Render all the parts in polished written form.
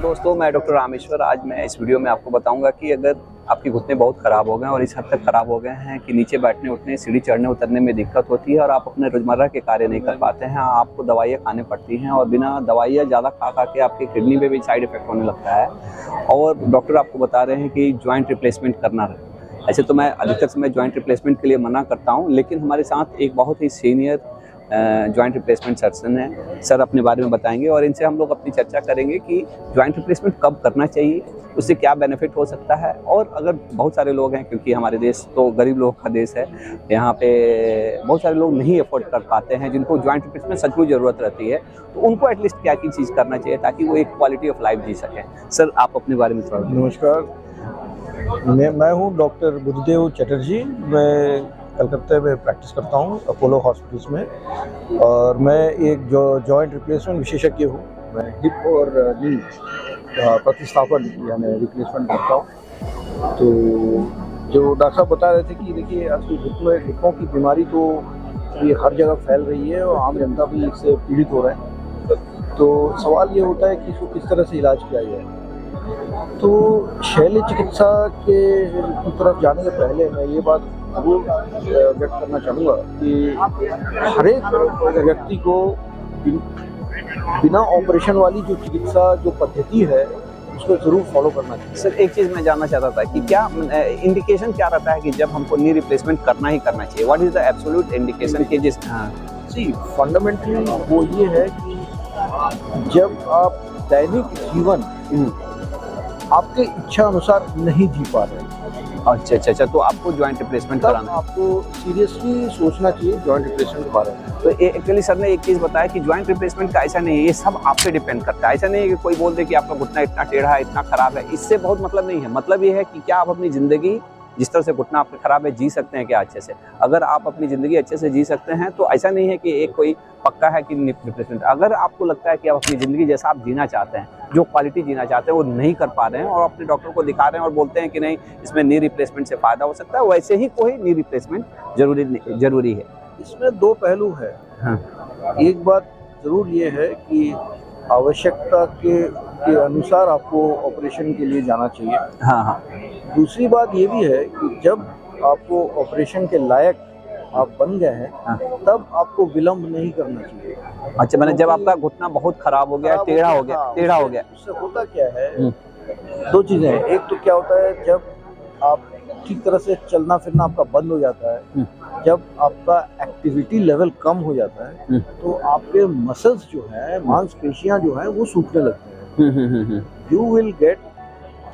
दोस्तों, मैं डॉक्टर रामेश्वर। आज मैं इस वीडियो में आपको बताऊंगा कि अगर आपके घुटने बहुत ख़राब हो गए और इस हद तक ख़राब हो गए हैं कि नीचे बैठने उठने सीढ़ी चढ़ने उतरने में दिक्कत होती है और आप अपने रोज़मर्रा के कार्य नहीं कर पाते हैं, आपको दवाइयाँ खानी पड़ती हैं और बिना दवाइयाँ ज़्यादा खा के आपकी किडनी में भी साइड इफ़ेक्ट होने लगता है और डॉक्टर आपको बता रहे हैं कि जॉइंट रिप्लेसमेंट करना है। ऐसे तो मैं अधिकतर समय जॉइंट रिप्लेसमेंट के लिए मना करता हूँ, लेकिन हमारे साथ एक बहुत ही सीनियर जॉइंट रिप्लेसमेंट सर्जन है। सर अपने बारे में बताएंगे और इनसे हम लोग अपनी चर्चा करेंगे कि जॉइंट रिप्लेसमेंट कब करना चाहिए, उससे क्या बेनिफिट हो सकता है। और अगर बहुत सारे लोग हैं, क्योंकि हमारे देश तो गरीब लोगों का देश है, यहाँ पे बहुत सारे लोग नहीं अफोर्ड कर पाते हैं, जिनको जॉइंट रिप्लेसमेंट सचमुच ज़रूरत रहती है, तो उनको एटलीस्ट क्या की चीज़ करना चाहिए ताकि वो एक क्वालिटी ऑफ लाइफ जी सकें। सर आप अपने बारे में थोड़ा। नमस्कार, मैं हूँ डॉक्टर बुद्धदेव चटर्जी। मैं कलकत्ते में प्रैक्टिस करता हूँ अपोलो हॉस्पिटल्स में और मैं एक जॉइंट रिप्लेसमेंट विशेषज्ञ हूँ। मैं हिप और नी प्रतिस्थापन यानी रिप्लेसमेंट करता हूँ। तो जो डॉक्टर साहब बता रहे थे कि देखिए आजकल घुटनों की बीमारी तो ये हर जगह फैल रही है और आम जनता भी इससे पीड़ित हो रहे हैं। तो सवाल ये होता है कि इसको किस तरह से इलाज किया जाए। तो शल्य चिकित्सा की तरफ जाने से पहले मैं ये बात जरूर व्यक्त करना चाहूँगा कि हर एक व्यक्ति को बिना ऑपरेशन वाली जो चिकित्सा जो पद्धति है उसको जरूर फॉलो करना चाहिए। सर एक चीज़ मैं जानना चाहता था कि क्या इंडिकेशन क्या रहता है कि जब हमको नी रिप्लेसमेंट करना ही करना चाहिए? What is the absolute indication कि जिस फंडामेंटली वो ये है कि जब आप दैनिक जीवन आपके इच्छा अनुसार नहीं जी पा रहे। अच्छा, तो आपको जॉइंट रिप्लेसमेंट कराना है। आपको सीरियसली सोचना चाहिए जॉइंट रिप्लेसमेंट के बारे में। तो एक्चुअली सर ने एक चीज़ बताया कि जॉइंट रिप्लेसमेंट का ऐसा नहीं है, ये सब आप पे डिपेंड करता है। ऐसा नहीं है कि कोई बोल दे कि आपका घुटना इतना टेढ़ा है, इतना खराब है, इससे बहुत मतलब नहीं है। मतलब ये है कि क्या आप अपनी ज़िंदगी जिस तरह से घुटना आपका खराब है जी सकते हैं क्या अच्छे से। अगर आप अपनी ज़िंदगी अच्छे से जी सकते हैं तो ऐसा नहीं है कि एक कोई पक्का है कि रिप्लेसमेंट। अगर आपको लगता है कि आप अपनी ज़िंदगी जैसा आप जीना चाहते हैं, जो क्वालिटी जीना चाहते हैं वो नहीं कर पा रहे हैं और अपने डॉक्टर को दिखा रहे हैं और बोलते हैं कि नहीं इसमें नी रिप्लेसमेंट से फ़ायदा हो सकता है, वैसे ही कोई नी रिप्लेसमेंट जरूरी है। इसमें दो पहलू है। हाँ। एक बात जरूर ये है कि आवश्यकता के अनुसार आपको ऑपरेशन के लिए जाना चाहिए। हाँ। दूसरी बात ये भी है कि जब आपको ऑपरेशन के लायक आप बन गए हैं, हाँ। तब आपको विलंब नहीं करना चाहिए। अच्छा, मैंने जब आपका घुटना बहुत खराब हो गया, टेढ़ा हो गया। उससे होता क्या है, दो चीजें हैं। एक तो क्या होता है, जब आप ठीक तरह से चलना फिरना आपका बंद हो जाता है, जब आपका एक्टिविटी लेवल कम हो जाता है, तो आपके मसल्स जो है, मांसपेशियां जो है वो सूखने लगते हैं। यू विल गेट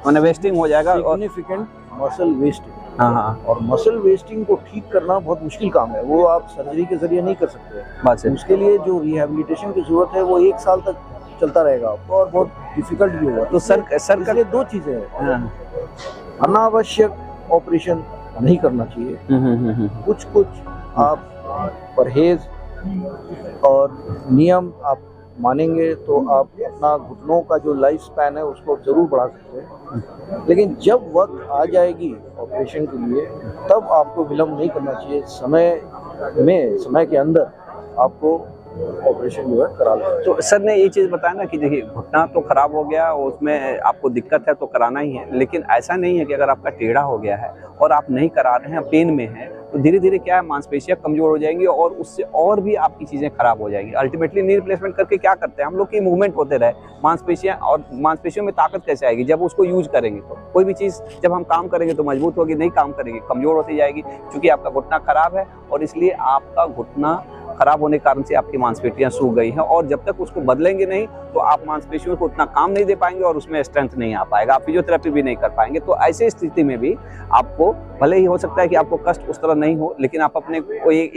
मैंने वेस्टिंग हो जाएगा और सिग्निफिकेंट मसल वेस्टिंग। हाँ। और मसल वेस्टिंग को ठीक करना बहुत मुश्किल काम है, वो आप सर्जरी के जरिए नहीं कर सकते। बात है। उसके लिए जो रिहैबिलिटेशन की जरूरत है वो 1 साल तक चलता रहेगा आपको और बहुत डिफिकल्ट भी होगा। तो सर इसलिए दो चीजें हैं। अनावश्यक ऑपरेशन नहीं करना चाहिए। कुछ आप परहेज और नियम आप मानेंगे तो आप अपना घुटनों का जो लाइफ स्पैन है उसको जरूर बढ़ा सकते हैं। लेकिन जब वक्त आ जाएगी ऑपरेशन के लिए, तब आपको विलंब नहीं करना चाहिए। समय के अंदर आपको ऑपरेशन जो है करा लेना। तो सर ने ये चीज़ बताया ना कि देखिए घुटना तो खराब हो गया और उसमें आपको दिक्कत है तो कराना ही है, लेकिन ऐसा नहीं है कि अगर आपका टेढ़ा हो गया है और आप नहीं करा रहे हैं, पेन में है, तो धीरे धीरे क्या है मांसपेशियां कमजोर हो जाएंगी और उससे और भी आपकी चीज़ें खराब हो जाएंगी। अल्टीमेटली नी रिप्लेसमेंट करके क्या करते हैं हम लोग की मूवमेंट होते रहे, मांसपेशियों में ताकत कैसे आएगी जब उसको यूज करेंगे। तो कोई भी चीज़ जब हम काम करेंगे तो मजबूत होगी, नहीं काम करेंगे कमजोर होती जाएगी। क्योंकि आपका घुटना खराब है और इसलिए आपका घुटना खराब होने के कारण से आपकी मांसपेशियां सूख गई हैं और जब तक उसको बदलेंगे नहीं तो आप मांसपेशियों को उतना काम नहीं दे पाएंगे और उसमें स्ट्रेंथ नहीं आ पाएगा, आप फिजियोथेरेपी भी नहीं कर पाएंगे। तो ऐसे स्थिति में भी आपको भले ही हो सकता है कि आपको कष्ट उस तरह नहीं हो, लेकिन आप अपने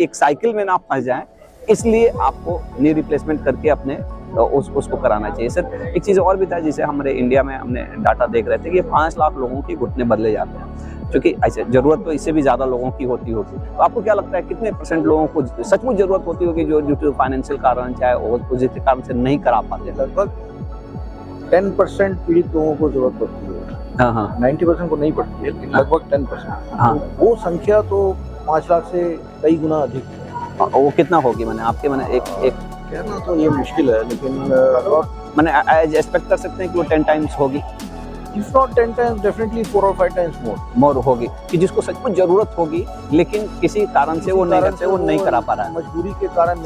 एक साइकिल में ना फंस जाएं, इसलिए आपको नी रिप्लेसमेंट करके अपने उसको कराना चाहिए। सर एक चीज़ और भी था, जिसे हमारे इंडिया में हमने डाटा देख रहे थे कि 5 लाख लोगों के घुटने बदले जाते हैं, क्योंकि ऐसे जरूरत तो इससे भी ज़्यादा लोगों की होती होगी। तो आपको क्या लगता है कितने % लोगों को सचमुच जरूरत होती होगी जो ड्यू टू फाइनेंशियल कारण चाहे और कारण से नहीं करा पाते? लगभग 10% पीड़ित लोगों को जरूरत पड़ती है। हाँ। 90% को नहीं पड़ती है, लेकिन लगभग 10%। हाँ। तो वो संख्या तो 5 लाख से कई गुना अधिक है। वो कितना होगी? मैंने आपके एक कहना तो ये मुश्किल है, लेकिन मैंने एज एक्सपेक्ट कर सकते हैं कि वो 10 टाइम्स होगी, इफ नॉट 10 टाइम्स डेफिनेटली 4 और 5 टाइम्स मोर होगी, कि जिसको सचमुच जरूरत होगी लेकिन किसी कारण से वो नहीं करा पा रहा है, मजबूरी के कारण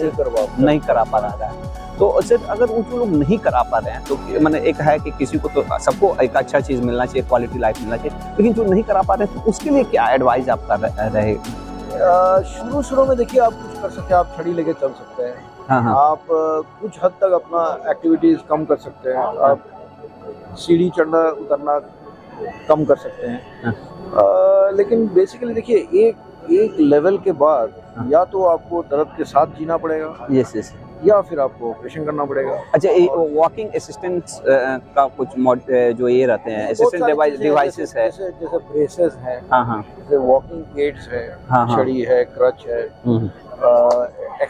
नहीं करा पा रहा है। तो सर अगर वो जो लोग नहीं करा पा रहे हैं तो मैंने एक है कि किसी को तो सबको एक अच्छा चीज़ मिलना चाहिए, क्वालिटी लाइफ मिलना चाहिए, लेकिन जो नहीं करा पा रहे हैं तो उसके लिए क्या एडवाइस आपका रहे? शुरू में देखिए आप कुछ कर सकते हैं, आप छड़ी लेके चल सकते हैं, हाँ हाँ आप कुछ हद तक अपना एक्टिविटीज कम कर सकते हैं, आप सीढ़ी चढ़ना उतरना कम कर सकते हैं, लेकिन बेसिकली देखिए एक लेवल के बाद या तो आपको दर्द के साथ जीना पड़ेगा, यस या फिर आपको ऑपरेशन करना पड़ेगा। अच्छा, वॉकिंग असिस्टेंट का कुछ जो ये रहते हैं असिस्टेंट डिवाइसेस है, जैसे ब्रेसेस हैं, हाँ हाँ, जैसे वॉकिंग एड्स है, हाँ, हाँ। छड़ी है, क्रच है,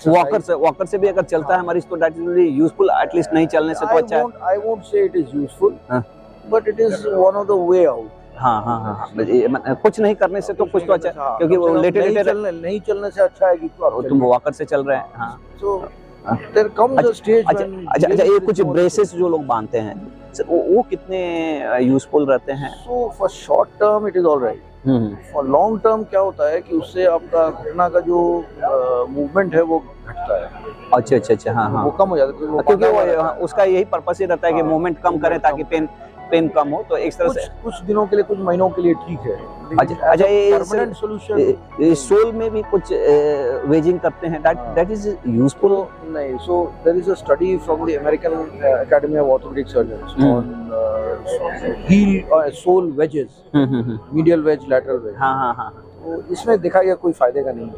वॉकर से भी अगर चलता है हमारी तो that is very useful, at least नहीं चलने से तो अच्छा है। I won't say it is useful, but it is one of the way out. हाँ हाँ हाँ, कुछ नहीं करने से तो कुछ तो अच्छा, क्योंकि वो नहीं चलने से अच्छा है कि तुम वॉकर से चल रहे हैं। हाँ, so there comes a stage when अच्छा ये कुछ ब्रेसेस जो लोग बांधते हैं सर, वो कितने यूजफुल रहते हैं? so for short term it is all right, for long term क्या होता है कि उससे आपका घुटना का जो मूवमेंट है वो घटता है। अच्छा, हाँ हाँ, वो कम हो जाता है, क्योंकि वो उसका यही पर्पस ही रहता है कि मूवमेंट कम करें ताकि पेन कम हो, तो एक तरह से कुछ दिनों के लिए, कुछ महीनों के लिए ठीक है। अच्छा ये परमानेंट सॉल्यूशन सोल में भी कुछ वेजिंग करते हैं, दैट इज यूजफुल नहीं। So there is a study from the American Academy of Orthopaedic Surgeons on heel sole wedges, medial wedge, lateral wedge. हाँ, तो इसमें देखा गया कोई फायदे का नहीं है।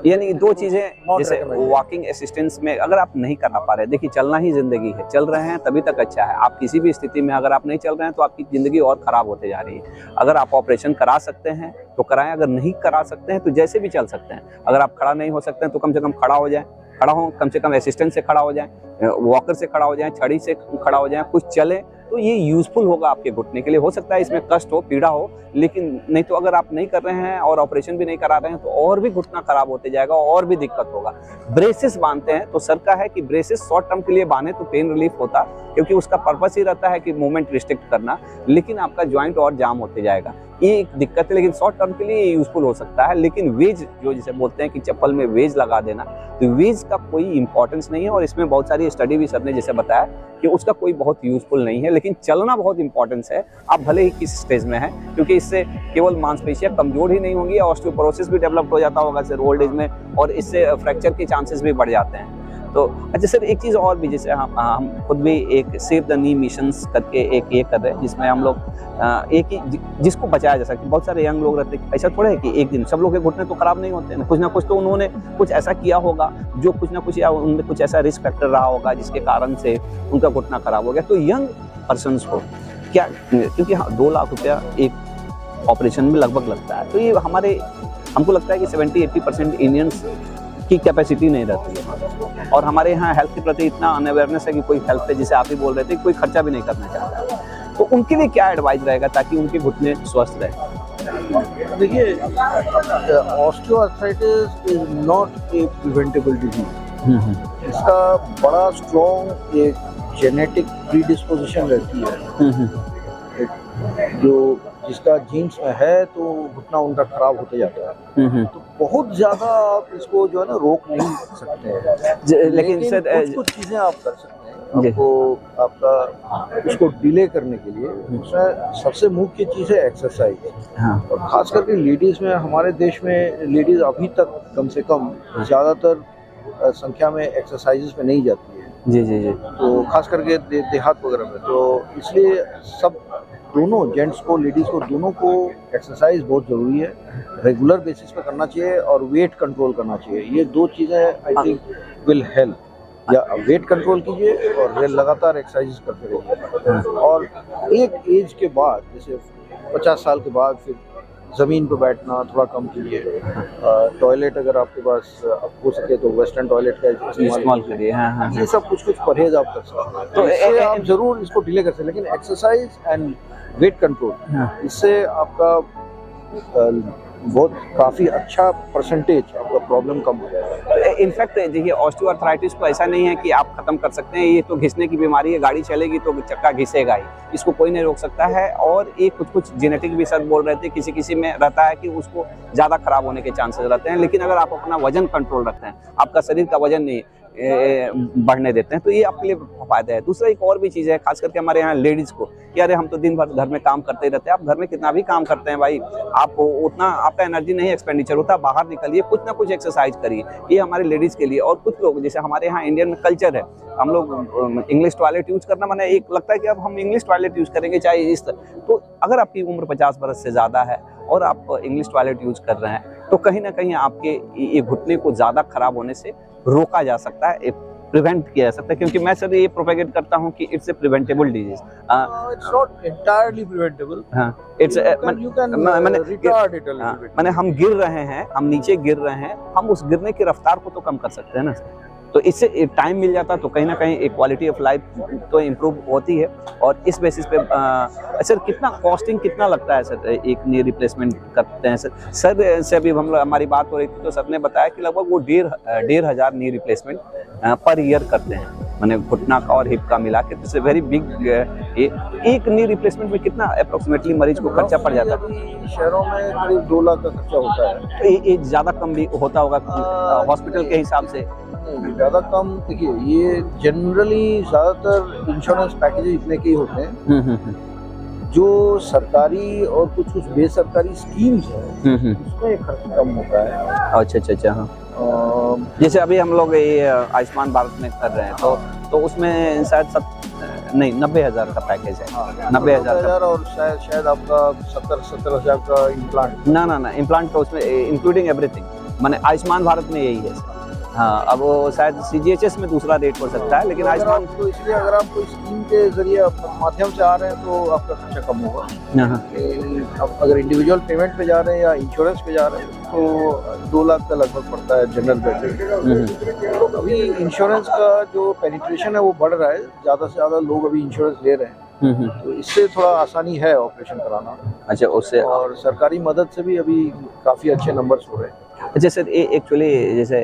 यानी दो चीजें, जैसे वॉकिंग असिस्टेंस में अगर आप नहीं करना पा रहे, देखिए चलना ही जिंदगी है, चल रहे हैं तभी तक अच्छा है। आप किसी भी स्थिति में अगर आप नहीं चल रहे हैं तो आपकी जिंदगी और खराब होते जा रही है। अगर आप ऑपरेशन करा सकते हैं तो कराएं, अगर नहीं करा सकते हैं तो जैसे भी चल सकते हैं। अगर आप खड़ा नहीं हो सकते हैं तो कम से कम खड़ा हो जाए, कम से कम असिस्टेंट से खड़ा हो जाए, वॉकर से खड़ा हो जाए, छड़ी से खड़ा हो जाए, कुछ चले तो ये यूजफुल होगा आपके घुटने के लिए। हो सकता है इसमें कष्ट हो, पीड़ा हो, लेकिन नहीं तो अगर आप नहीं कर रहे हैं और ऑपरेशन भी नहीं करा रहे हैं तो और भी घुटना खराब होते जाएगा और भी दिक्कत होगा। ब्रेसेस बांधते हैं तो सर का है कि ब्रेसेस शॉर्ट टर्म के लिए बांधे तो पेन रिलीफ होता, क्योंकि उसका पर्पस ही रहता है कि मूवमेंट रिस्ट्रिक्ट करना, लेकिन आपका ज्वाइंट और जाम होते जाएगा, ये एक दिक्कत है। लेकिन शॉर्ट टर्म के लिए यूजफुल हो सकता है। लेकिन वेज जो जिसे बोलते हैं कि चप्पल में वेज लगा देना, तो वेज का कोई इंपॉर्टेंस नहीं है और इसमें बहुत सारी स्टडी भी सर ने जैसे बताया कि उसका कोई बहुत यूजफुल नहीं है। लेकिन चलना बहुत इंपॉर्टेंस है, आप भले ही किस स्टेज में है, क्योंकि इससे केवल मांसपेशियां कमजोर ही नहीं होंगी, ऑस्टियोपोरोसिस भी डेवलप हो जाता होगा सर ओल्ड एज में, और इससे फ्रैक्चर के चांसेस भी बढ़ जाते हैं। तो अच्छा सर एक चीज़ और भी, जैसे हम खुद भी एक सेव द नी मिशंस करके एक ये कर रहे हैं, जिसमें हम लोग एक ही जिसको बचाया जा सके। बहुत सारे यंग लोग रहते हैं, ऐसा थोड़ा है कि एक दिन सब लोग के घुटने तो खराब नहीं होते हैं, कुछ ना कुछ तो उन्होंने कुछ ऐसा किया होगा जो कुछ ना कुछ, या उनमें कुछ ऐसा रिस्क फैक्टर रहा होगा जिसके कारण से उनका घुटना खराब हो गया। तो यंग पर्सनस को क्या, क्योंकि 2 लाख रुपया एक ऑपरेशन में लगभग लगता है, तो ये हमको लगता है कि 70-80% इंडियंस की कैपेसिटी नहीं रहती है, और हमारे यहाँ हेल्थ के प्रति इतना अनअवेयरनेस है कि कोई हेल्थ पे, जैसे आप ही बोल रहे थे, कोई खर्चा भी नहीं करना चाहता है। तो उनके लिए क्या एडवाइस रहेगा ताकि उनके घुटने स्वस्थ रहे? देखिए, osteoarthritis is not a preventable disease. इसका बड़ा स्ट्रॉन्ग एक जेनेटिक प्रीडिस्पोजिशन रहती है, जो जिसका जीन्स में है तो घुटना उनका खराब होते जाता है। तो बहुत ज्यादा आप इसको जो है ना रोक नहीं सकते हैं, लेकिन सर कुछ चीजें आप कर सकते हैं। आपको आपका उसको डिले करने के लिए उसमें सबसे मुख्य चीज है एक्सरसाइज। और खास करके लेडीज में, हमारे देश में लेडीज अभी तक कम से कम ज्यादातर संख्या में एक्सरसाइजेस में नहीं जाती है। जी। तो खास करके देहात वगैरह में, तो इसलिए सब दोनों जेंट्स को, लेडीज को, दोनों को एक्सरसाइज बहुत ज़रूरी है, रेगुलर बेसिस पे करना चाहिए, और वेट कंट्रोल करना चाहिए। ये 2 चीज़ें आई थिंक विल हेल्प। या वेट कंट्रोल कीजिए और लगातार एक्सरसाइज करते रहिए। और एक एज के बाद, जैसे 50 साल के बाद, फिर ज़मीन पर बैठना थोड़ा कम कीजिए। टॉयलेट अगर आपके पास हो सके तो वेस्टर्न टॉयलेट का इस्तेमाल करिए। हाँ। ये सब कुछ परहेज आप कर सकते हैं, तो इससे आप जरूर इसको डिले कर सकते हैं। लेकिन एक्सरसाइज एंड वेट कंट्रोल, इससे आपका बहुत काफ़ी अच्छा परसेंटेज आपका प्रॉब्लम कम हो जाएगा। इनफैक्ट देखिए ऑस्टियोआर्थराइटिस को ऐसा नहीं है कि आप खत्म कर सकते हैं, ये तो घिसने की बीमारी है, गाड़ी चलेगी तो चक्का घिसेगा ही, इसको कोई नहीं रोक सकता है। और ये कुछ जेनेटिक भी सर बोल रहे थे, किसी किसी में रहता है कि उसको ज़्यादा खराब होने के चांसेस रहते हैं, लेकिन अगर आप अपना वजन कंट्रोल रखते हैं, आपका शरीर का वजन नहीं बढ़ने देते हैं, तो ये आपके लिए फायदा है। दूसरा एक और भी चीज़ है, खास करके हमारे यहाँ लेडीज़ को, कि अरे हम तो दिन भर घर में काम करते ही रहते हैं। आप घर में कितना भी काम करते हैं भाई, आप उतना आपका एनर्जी नहीं एक्सपेंडिचर होता, बाहर निकलिए, कुछ ना कुछ एक्सरसाइज करिए, ये हमारे लेडीज़ के लिए। और कुछ लोग जैसे हमारे यहाँ इंडियन में कल्चर है, हम लोग इंग्लिश टॉयलेट यूज़ करना, मैंने एक लगता है कि अब हम इंग्लिश टॉयलेट यूज़ करेंगे चाहे इस तो अगर आपकी उम्र 50 बरस से ज़्यादा है और आप इंग्लिश टॉयलेट यूज़ कर रहे हैं, तो कहीं ना कहीं आपके ये घुटने को ज़्यादा खराब होने से रोका जा सकता है, प्रिवेंट किया जा सकता है। क्योंकि मैं सर ये प्रोपेगेट करता हूँ कि it's a preventable disease. It's not entirely preventable. हाँ, it's you can retard it a little bit. मैंने हम गिर रहे हैं, हम नीचे गिर रहे हैं, हम उस गिरने की रफ्तार को तो कम कर सकते हैं ना, तो इससे टाइम मिल जाता तो कहीं ना कहीं एक क्वालिटी ऑफ लाइफ तो इम्प्रूव होती है। और इस बेसिस पे सर कितना कॉस्टिंग कितना लगता है सर एक नी रिप्लेसमेंट करते हैं सर से अभी हम अहमारी बात हो रही थी तो सर ने बताया कि लगभग वो 1,500 नी रिप्लेसमेंट पर ईयर करते हैं, मैंने घुटना का और हिप का मिला के। तो वेरी बिग। एक नी रिप्लेसमेंट में कितना अप्रोक्सीमेटली मरीज को खर्चा पड़ जाता है? शहरों में करीब 2 लाख का खर्चा होता है। तो ये ज़्यादा कम भी होता होगा हॉस्पिटल के हिसाब से? ज़्यादा कम, देखिए ये जनरली ज़्यादातर इंश्योरेंस पैकेज इतने के ही होते हैं। जो सरकारी और कुछ बेसरकारी स्कीम्स हैं उसमें खर्च कम होता है। अच्छा हाँ। जैसे अभी हम लोग ये आयुष्मान भारत में कर रहे हैं तो उसमें शायद 90,000 का पैकेज है। 90,000 और शायद आपका 70,000 का इम्प्लांट। ना इम्प्लांट तो उसमें इंक्लूडिंग एवरीथिंग, माने आयुष्मान भारत में यही है। हाँ, अब वो शायद CGHS में दूसरा रेट हो सकता है, लेकिन आयुष्मान तो इसलिए अगर आप कोई स्कीम के जरिए माध्यम से आ रहे हैं तो आपका खर्चा कम होगा। अब अगर इंडिविजुअल पेमेंट पे जा रहे हैं या इंश्योरेंस पे जा रहे हैं तो 2 लाख का लगभग पड़ता है जनरल बेड। तो अभी इंश्योरेंस का जो पेनिट्रेशन है वो बढ़ रहा है, ज़्यादा से ज़्यादा लोग अभी इंश्योरेंस ले रहे हैं, तो इससे थोड़ा आसानी है ऑपरेशन कराना। अच्छा, उससे और सरकारी मदद से भी अभी काफ़ी अच्छे नंबर्स हो रहे हैं। अच्छा सर, एक्चुअली जैसे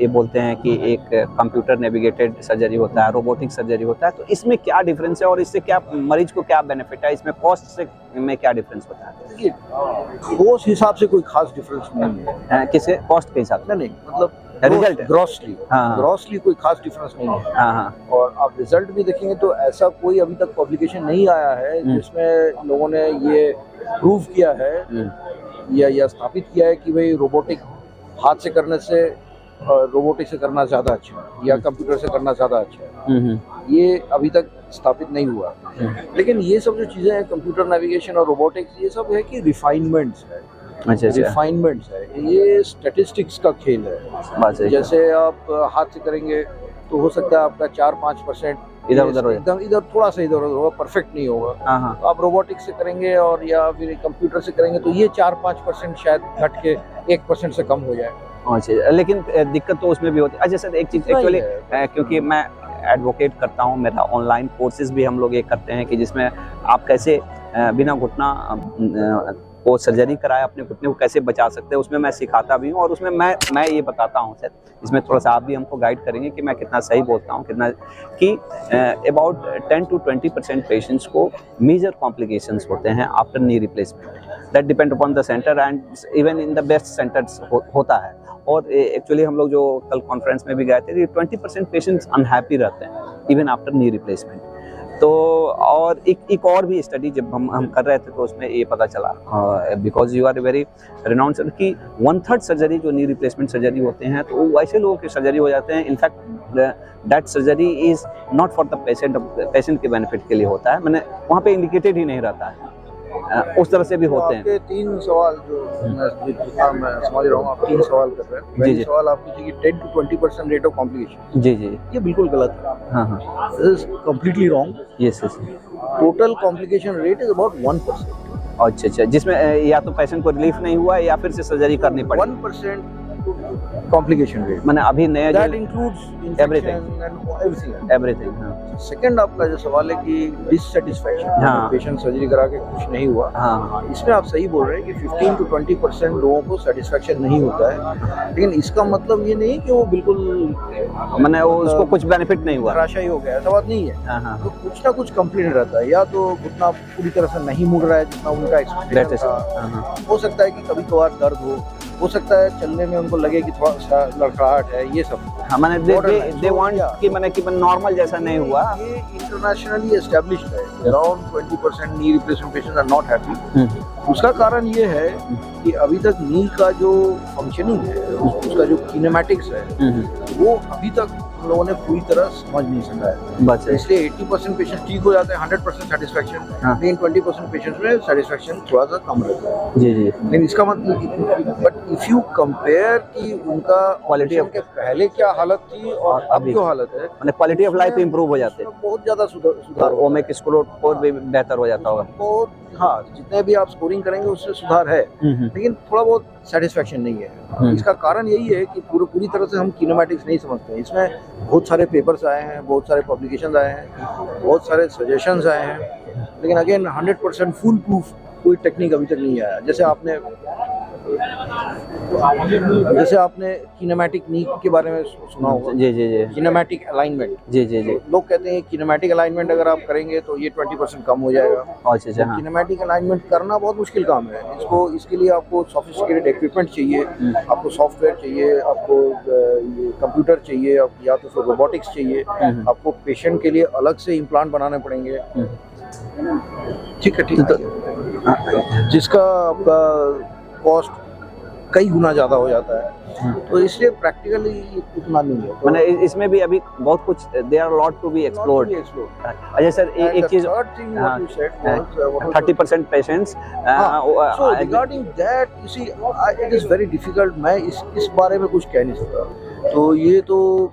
ये बोलते हैं कि एक कंप्यूटर नेविगेटेड सर्जरी होता है, रोबोटिक सर्जरी होता है, तो इसमें क्या डिफरेंस है और इससे क्या मरीज को क्या बेनिफिट है, इसमें कॉस्ट से में क्या डिफरेंस होता है? देखिए, उस हिसाब से कोई खास डिफरेंस नहीं है। किसे कॉस्ट के हिसाब से? नहीं, मतलब रिजल्ट ग्रॉसली कोई खास डिफरेंस नहीं है। हाँ। और आप रिजल्ट भी देखेंगे तो ऐसा कोई अभी तक पब्लिकेशन नहीं आया है जिसमें लोगों ने ये प्रूव किया है या स्थापित किया है कि भाई रोबोटिक हाथ से करने से रोबोटिक से करना ज़्यादा अच्छा है या कंप्यूटर से करना ज़्यादा अच्छा है। ये अभी तक स्थापित नहीं हुआ। लेकिन ये सब जो चीज़ें हैं, कंप्यूटर नेविगेशन और रोबोटिक्स, ये सब है कि रिफाइनमेंट्स है। अच्छा। रिफाइनमेंट्स है, ये स्टैटिस्टिक्स का खेल है। जैसे आप हाथ से करेंगे तो हो सकता है आपका 4-5% इधर उधर इधर थोड़ा सा इधर उधर होगा, परफेक्ट नहीं होगा। तो आप रोबोटिक्स से करेंगे और या फिर कंप्यूटर से करेंगे तो ये 4-5% शायद घट के 1% से कम हो जाए। अच्छा, लेकिन दिक्कत तो उसमें भी होती है। अच्छा सर, एक चीज़ एक्चुअली क्योंकि मैं एडवोकेट करता हूँ, मेरा ऑनलाइन कोर्सेज भी हम लोग ये करते हैं कि जिसमें आप कैसे बिना घुटना को सर्जरी कराए अपने घुटने को कैसे बचा सकते हैं, उसमें मैं सिखाता भी हूँ। और उसमें मैं ये बताता हूँ सर, इसमें थोड़ा सा आप भी हमको गाइड करेंगे कि मैं कितना सही बोलता हूँ, कितना कि अबाउट 10 to 20% पेशेंट्स को मेजर कॉम्प्लिकेशंस होते हैं after knee replacement. That depend upon the centre and even in the best centres होता है। और एक्चुअली हम लोग जो कल कॉन्फ्रेंस में भी गए थे, 20% पेशेंट्स अनहैप्पी रहते हैं इवन आफ्टर नी रिप्लेसमेंट। तो और एक और भी स्टडी जब हम कर रहे थे तो उसमें ये पता चला, because you are very renowned sir, कि 1/3 सर्जरी जो नी रिप्लेसमेंट सर्जरी होते हैं तो वो ऐसे लोगों के सर्जरी हो जाते हैं, in fact that surgery is not for the patient के बेनिफिट के लिए होता है, मैंने वहाँ पे इंडिकेटेड ही नहीं रहता है। उस तरह से भी होते हैं। 3 सवाल जो मैं समझ रहा हूँ, आप 3 सवाल कर रहे हैं। जी। सवाल आप कीजिए कि 10 to 20% रेट ऑफ कॉम्प्लिकेशन। जी। ये बिल्कुल गलत है। हाँ। This is completely wrong. Yes. Total complication rate is about 1%। अच्छा, जिसमें या तो पेशेंट को रिलीफ नहीं हुआ या फिर से सर्जरी करनी पड़ी। 1% कॉम्प्लिकेशन रेट, मैंने अभी नया दैट जो इंक्लूड्स Everything. एवरीथिंग। एवरीथिंग, हाँ सेकंड आपका जो सवाल है कि डिससेटिस्फैक्शन, हाँ। पेशेंट सर्जरी करा के खुश नहीं हुआ, हाँ इसमें आप सही बोल रहे हैं कि 15 to 20% लोगों को सेटिस्फैक्शन नहीं होता है, लेकिन इसका मतलब ये नहीं कि वो बिल्कुल मैंने वो उसको कुछ बेनिफिट नहीं हुआ। निराशा ही हो गया, ऐसा बात नहीं है। हाँ हाँ तो कुछ ना कुछ कंप्लेंट रहता है, या तो घुटना पूरी तरह से नहीं मुड़ रहा है जितना उनका That एक्सपेक्टेशन is- था, हाँ, हाँ। हो सकता है कि कभी कभार दर्द हो सकता है चलने में उनको लगे कि थोड़ा सा लड़खड़ाहट है, ये सब। हाँ मैंने Borderline. They So, want yeah. कि मैंने कि नॉर्मल जैसा नहीं हुआ। ये इंटरनेशनली एस्टेब्लिश्ड है, around 20% knee replacement patients are not happy. उसका कारण ये है कि अभी तक नी का जो फंक्शनिंग है, उसका जो किनेमैटिक्स है, वो अभी तक हम लोगों ने पूरी तरह समझ नहीं सका है। बस इसलिए 80% पेशेंट ठीक हो जाते हैं, 100% सेटिस्फैक्शन, हाँ। लेकिन 20% पेशेंट्स में सेटिस्फैक्शन थोड़ा सा कम रहता है। जी जी। लेकिन इसका मतलब, बट इफ यू कंपेयर कि उनका Quality of- ऑपरेशन के पहले क्या हालत थी और अब अभी- जो हालत है, मैंने क्वालिटी ऑफ लाइफ इंप्रूव हो जाते हैं, उसमें बहुत ज्यादा सुधार और वो में स्कोर भी बेहतर हो जाता होगा। बहुत, हाँ, जितने भी आप स्कोरिंग करेंगे उससे सुधार है, लेकिन थोड़ा बहुत सेटिस्फैक्शन नहीं है। इसका कारण यही है कि पूरी तरह से हम किनेमैटिक्स नहीं समझते हैं। इसमें बहुत सारे पेपर्स आए हैं, बहुत सारे पब्लिकेशंस आए हैं, बहुत सारे सजेशंस आए हैं, लेकिन अगेन 100% फुल प्रूफ कोई टेक्निक अभी तक नहीं आया। जैसे आपने किनेमैटिक नी के बारे में सुना होगा, जी जी जी किनेमैटिक अलाइनमेंट। जी जी जी। लोग कहते हैं किनेमैटिक अलाइनमेंट अगर आप करेंगे तो ये 20% कम हो जाएगा। अच्छा अच्छा, हाँ किनेमैटिक अलाइनमेंट करना बहुत मुश्किल काम है। इसके लिए आपको सोफिस्टिकेटेड इक्विपमेंट चाहिए, आपको सॉफ्टवेयर चाहिए, आपको कंप्यूटर चाहिए, या तो फिर रोबोटिक्स चाहिए, आपको पेशेंट के लिए अलग से इम्प्लांट बनाने पड़ेंगे। ठीक है, जिसका आपका कॉस्ट कई गुना ज़्यादा हो जाता है, तो इसलिए प्रैक्टिकली उतना नहीं है। मैंने इसमें भी अभी बहुत कुछ there are lot to be explored. अच्छा सर, एक चीज, 30% patients, So regarding that, you see, it is very difficult. मैं इस बारे में कुछ कह नहीं सकता, तो ये तो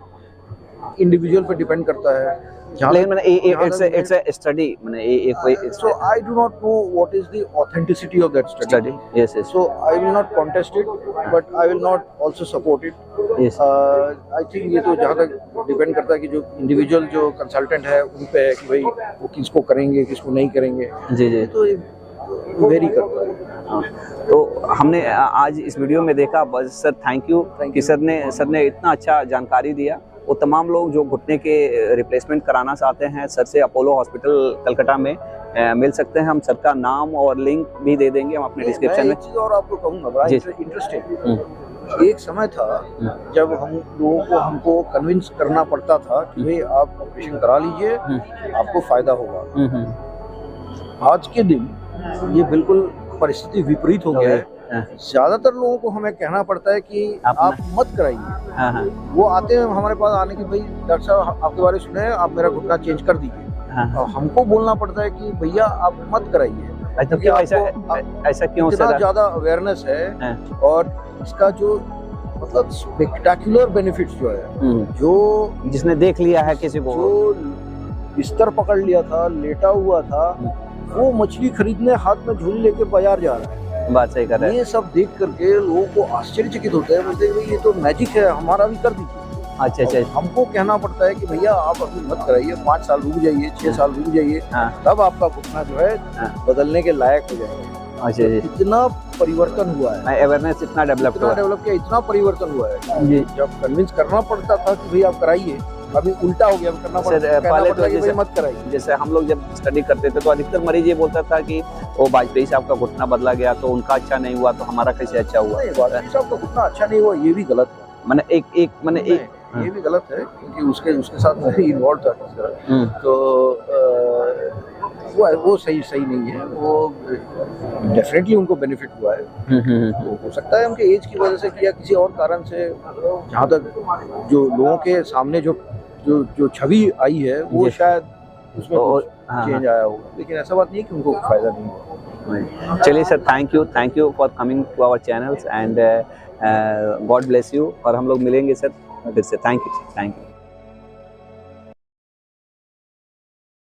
इंडिविजुअल पे डिपेंड करता है। लेकिन मैंने इट्स अ स्टडी, मैंने एक कोई So I do not know what is the authenticity of that study. Study, yes yes So I will not contest it, but I will not also support it. Yes. I think ये तो जहाँ तक depend करता है कि जो individual जो consultant है उन पे है कि भाई वो किसको करेंगे किसको नहीं करेंगे, जी जी। तो वेरी करता है। तो हमने आज इस वीडियो में देखा, बस सर थैंक यू कि सर ने इतना अच्छा जानकारी दिया। वो तमाम लोग जो घुटने के रिप्लेसमेंट कराना चाहते हैं, सर से अपोलो हॉस्पिटल कलकत्ता में मिल सकते हैं। हम सर का नाम और लिंक भी दे देंगे हम अपने डिस्क्रिप्शन में। एक चीज़ और आपको कहूँगा, बड़ा इंटरेस्टिंग, एक समय था जब हमको कन्विंस करना पड़ता था कि भाई आप ऑपरेशन करा लीजिए, आपको फायदा होगा। आज के दिन ये बिल्कुल परिस्थिति विपरीत हो गया है। ज्यादातर लोगों को हमें कहना पड़ता है कि आप मत कराइए। वो आते हैं हमारे पास, आने की भाई डॉक्टर साहब आपके बारे में सुने हैं, आप मेरा घुटना चेंज कर दीजिए। और हमको बोलना पड़ता है कि भैया आप मत कराइए। तो क्यों ऐसा क्यों इतना ज्यादा अवेयरनेस है, और इसका जो मतलब स्पेक्टाकुलर बेनिफिट्स जो है, जो जिसने देख लिया है किसी को, जो बिस्तर पकड़ लिया था, लेटा हुआ था, वो मछली खरीदने हाथ में झोली लेके बाजार जा रहा है। बात सही कर रहे हैं। ये सब देख करके लोगों को आश्चर्यचकित होते हैं, बोलते हैं ये तो मैजिक है, हमारा भी कर दीजिए। अच्छा अच्छा। हमको कहना पड़ता है कि भैया आप अभी मत कराइए, 5 साल रुक जाइए, 6 साल रुक जाइए, तब आपका घुटना जो है बदलने के लायक हो जाएगा। अच्छा जी। इतना परिवर्तन हुआ है, अवेयरनेस इतना डेवलप किया, इतना परिवर्तन हुआ है। जब कन्विंस करना पड़ता था कि भैया आप कराइए, अभी उल्टा हो गया, करना पहले तो जैसे मत कराइए। जैसे हम लोग जब स्टडी करते थे तो अधिकतर मरीज ये बोलता था कि वो वाजपेयी साहब का घुटना बदला गया तो उनका अच्छा नहीं हुआ, तो हमारा कैसे अच्छा हुआ। वाजपेयी साहब का घुटना अच्छा नहीं हुआ, ये भी गलत है। मैंने एक ये भी गलत है, क्योंकि उसके साथ मैं इन्वॉल्व था, तो वो सही नहीं है। वो डेफिनेटली उनको बेनिफिट हुआ है। तो हो सकता है उनके एज की वजह से या किसी और कारण से, जहाँ तक जो लोगों के सामने जो छवि आई है, वो शायद उसमें चेंज आया होगा, लेकिन ऐसा बात नहीं है कि उनको फायदा नहीं हुआ। चलिए sir, thank you for coming to our channels, and God bless you. और हम लोग मिलेंगे सर फिर से। Thank you.